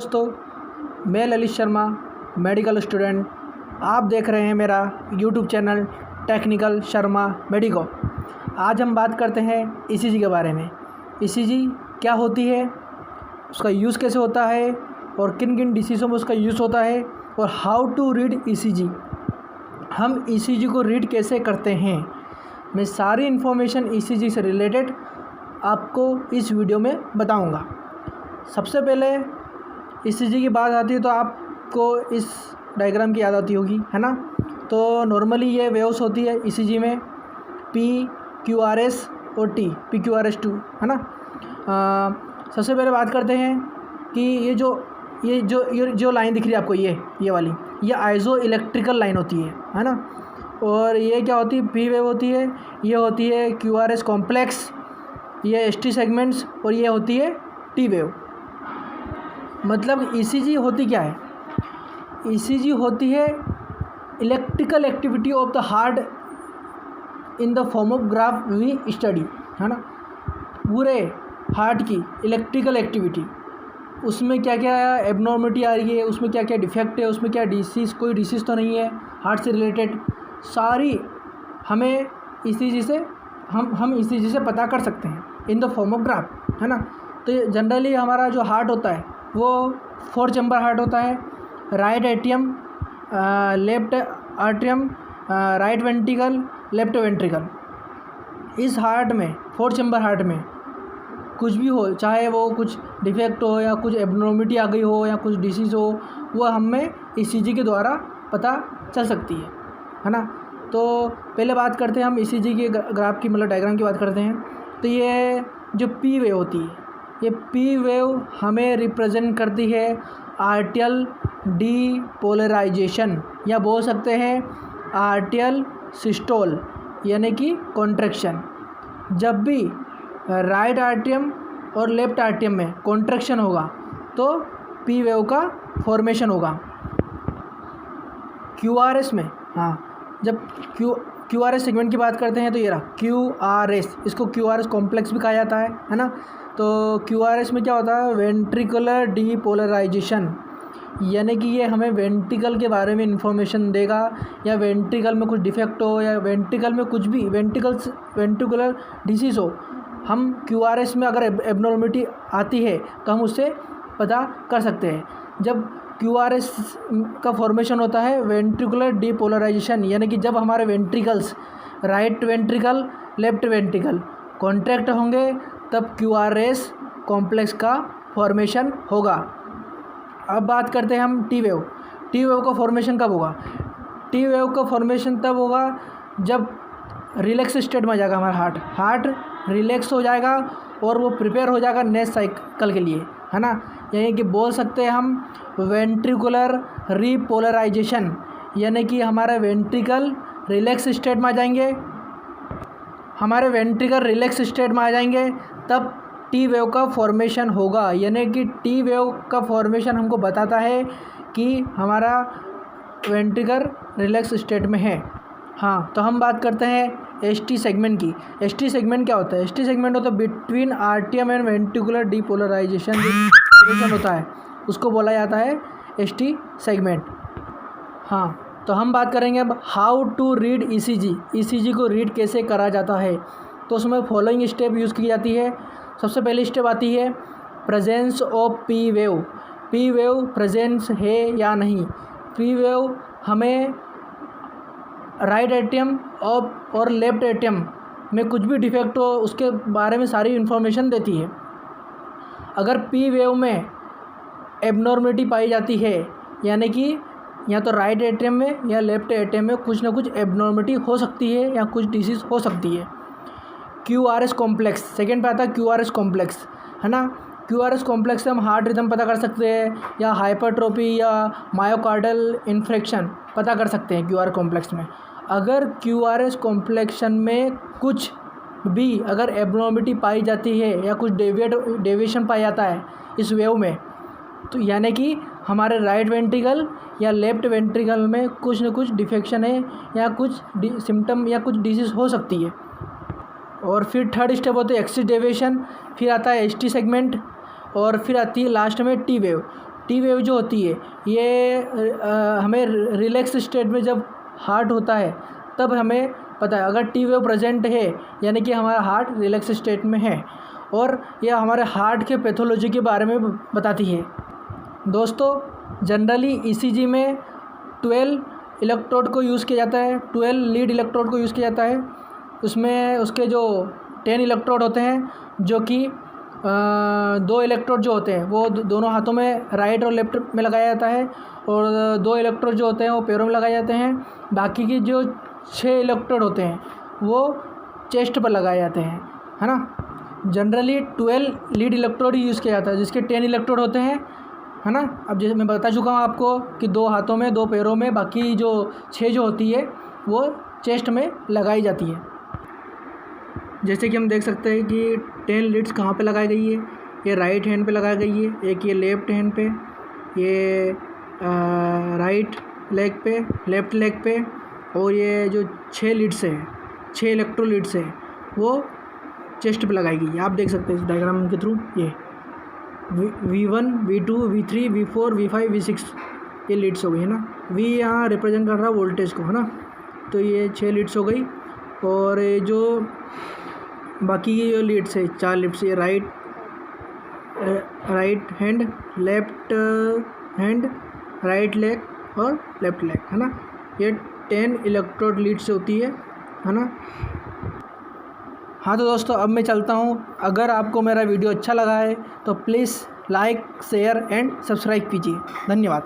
दोस्तों, मैं Lalit Sharma, medical student. आप देख रहे हैं मेरा YouTube channel technical Sharma medico. आज हम बात करते हैं ईसीजी के बारे में। ईसीजी क्या होती है, उसका यूज़ कैसे होता है और किन किन डिसीज़ों में उसका यूज़ होता है और हाउ टू रीड ईसीजी, हम ईसीजी को रीड कैसे करते हैं। मैं सारी इन्फॉर्मेशन ईसीजी से रिलेटेड आपको इस वीडियो में बताऊंगा। सबसे पहले ईसीजी की बात आती है तो आपको इस डायग्राम की याद आती होगी, है ना। तो नॉर्मली ये वेव्स होती है ईसीजी में, पी क्यू आर एस और T, P Q R S 2, है ना। सबसे पहले बात करते हैं कि ये जो लाइन दिख रही है आपको, ये वाली, ये आइजो इलेक्ट्रिकल लाइन होती है ना। और ये क्या होती है, पी वेव होती है, ये होती है क्यू आर एस कॉम्प्लेक्स, ये एस टी सेगमेंट्स, और ये होती है टी वेव। मतलब ईसीजी होती क्या है, ईसीजी होती है electrical activity of the heart in the form of graph we study, है ना। पूरे हार्ट की इलेक्ट्रिकल एक्टिविटी, उसमें क्या क्या एबनॉर्मलिटी आ रही है, उसमें क्या क्या डिफेक्ट है, उसमें क्या डिसीज़, कोई डिसीज़ तो नहीं है हार्ट से रिलेटेड, सारी हमें ईसीजी से हम ईसीजी से पता कर सकते हैं इन द फॉर्म ऑफ ग्राफ, है ना। तो जनरली हमारा जो हार्ट होता है वो 4 चैम्बर हार्ट होता है। Right atrium, left atrium, right ventricle, left ventricle. इस हार्ट में, 4 चैम्बर हार्ट में कुछ भी हो, चाहे वो कुछ डिफेक्ट हो या कुछ एबनॉर्मलिटी आ गई हो या कुछ डिसीज़ हो, वो हमें ईसीजी के द्वारा पता चल सकती है ना। तो पहले बात करते हैं हम ईसीजी के ग्राफ की, मतलब डायग्राम की बात करते हैं। तो ये जो पी वेव होती है, ये पी वेव हमें रिप्रेजेंट करती है आर्टियल डीपोलराइजेशन, या बोल सकते हैं आर्टियल सिस्टोल, यानी कि कॉन्ट्रैक्शन। जब भी राइट आर्टियम और लेफ्ट आर्टियम में कॉन्ट्रैक्शन होगा तो पी वेव का फॉर्मेशन होगा। क्यूआरएस में, जब क्यूआरएस सेगमेंट की बात करते हैं तो ये रहा क्यूआरएस, इसको क्यूआरएस कॉम्प्लेक्स भी कहा जाता है ना। तो क्यूआरएस में क्या होता है, वेंट्रिकुलर डीपोलराइजेशन, यानी कि ये हमें वेंट्रिकल के बारे में इंफॉर्मेशन देगा, या वेंट्रिकल में कुछ डिफेक्ट हो या वेंट्रिकल में कुछ भी वेंट्रिकुलर डिसीज़ हो, हम क्यूआरएस में अगर एबनॉर्मलिटी आती है तो हम उससे पता कर सकते हैं। जब क्यूआरएस का फॉर्मेशन होता है वेंट्रिकुलर डीपोलराइजेशन, यानी कि जब हमारे ventricles, right ventricle, left ventricle contract होंगे तब क्यूआरएस कॉम्प्लेक्स का फॉर्मेशन होगा। अब बात करते हैं हम टी वेव। टी वेव का फॉर्मेशन कब होगा, टी वेव का फॉर्मेशन तब होगा जब रिलैक्स स्टेट में जाएगा हमारा हार्ट रिलैक्स हो जाएगा और वो प्रिपेयर हो जाएगा नेक्स्ट साइकिल के लिए, है ना। यानी कि बोल सकते हैं हम वेंट्रिकुलर रीपोलराइजेशन, यानी कि हमारे वेंट्रिकल रिलैक्स स्टेट में आ जाएंगे, तब टी वेव का फॉर्मेशन होगा। यानी कि टी वेव का फॉर्मेशन हमको बताता है कि हमारा वेंट्रिकल रिलैक्स स्टेट में है। तो हम बात करते हैं एस टी सेगमेंट की। एस टी सेगमेंट क्या होता है, एस टी सेगमेंट होता है बिटवीन आर्टियम एंड वेंट्रिकुलर डीपोलराइजेशन, जो होता है उसको बोला जाता है एस टी सेगमेंट। तो हम बात करेंगे अब how to read ECG, ECG को रीड कैसे करा जाता है। तो उसमें फॉलोइंग स्टेप यूज़ की जाती है। सबसे पहली स्टेप आती है presence of P wave, P wave presence है या नहीं। पी वेव हमें राइट एट्रियम और लेफ्ट एट्रियम में कुछ भी डिफेक्ट हो उसके बारे में सारी इन्फॉर्मेशन देती है। अगर पी वेव में एबनॉर्मलिटी पाई जाती है, यानी कि या तो राइट एट्रियम में या लेफ्ट एट्रियम में कुछ ना कुछ एबनॉर्मलिटी हो सकती है या कुछ डिसीज़ हो सकती है। क्यूआरएस कॉम्प्लेक्स, सेकेंड पे आता है क्यूआरएस कॉम्प्लेक्स, है ना। क्यूआरएस कॉम्प्लेक्स से हम हार्ट रिदम पता कर सकते हैं या हाइपरट्रोफी या मायोकार्डल इन्फेक्शन पता कर सकते हैं क्यूआरएस कॉम्प्लेक्स में। अगर क्यूआरएस कॉम्प्लेक्शन में कुछ भी अगर एबनॉर्मलिटी पाई जाती है या कुछ डेविएशन पाया जाता है इस वेव में, तो यानी कि हमारे राइट वेंट्रिकल या लेफ्ट वेंट्रिकल में कुछ न कुछ डिफेक्शन है या कुछ सिम्टम या कुछ डिसीज़ हो सकती है। और फिर थर्ड स्टेप होती है एक्सिस डेविएशन, फिर आता है एस टी सेगमेंट, और फिर आती है लास्ट में टी वेव। टी वेव जो होती है ये हमें रिलैक्स स्टेट में जब हार्ट होता है तब हमें पता है। अगर टी वेव प्रेजेंट है यानी कि हमारा हार्ट रिलैक्स स्टेट में है, और यह हमारे हार्ट के पैथोलॉजी के बारे में बताती है। दोस्तों, जनरली ईसीजी में 12 इलेक्ट्रोड को यूज़ किया जाता है, 12 लीड इलेक्ट्रोड को यूज़ किया जाता है। उसमें उसके जो 10 इलेक्ट्रोड होते हैं, जो कि 2 इलेक्ट्रोड जो होते हैं वो दोनों हाथों में राइट और लेफ्ट में लगाया जाता है, और 2 इलेक्ट्रोड जो होते हैं वो पैरों में लगाए जाते हैं। बाकी की जो 6 इलेक्ट्रोड होते हैं वो चेस्ट पर लगाए जाते हैं, है ना। जनरली 12 लीड इलेक्ट्रोड ही यूज़ किया जाता है, जिसके 10 इलेक्ट्रोड होते हैं, है ना। अब जैसे मैं बता चुका हूँ आपको कि 2 हाथों में 2 पैरों में, बाकी जो 6 जो होती है वो चेस्ट में लगाई जाती है। जैसे कि हम देख सकते हैं कि 10 लीड्स कहाँ पे लगाई गई है। ये राइट हैंड पे लगाई गई है, एक ये लेफ्ट हैंड पे, ये राइट लेग पे, लेफ्ट लेग पे, और ये जो 6 लीड्स है, 6 इलेक्ट्रोलीड्स है वो चेस्ट पे लगाई गई है। आप देख सकते हैं इस डायग्राम के थ्रू। ये V1, V2, V3, V4, V5, V6 ये लीड्स हो गई, है ना। V यहाँ रिप्रेजेंट कर रहा है वोल्टेज को, है ना। तो ये 6 लीड्स हो गई, और ये जो बाकी की जो लीड्स है 4 लीड्स, ये right hand, left hand, right leg और लेफ्ट लेग, है ना। ये 10 इलेक्ट्रोड लीड्स होती है ना। हाँ तो दोस्तों, अब मैं चलता हूँ। अगर आपको मेरा वीडियो अच्छा लगा है तो please like, share and subscribe कीजिए। धन्यवाद।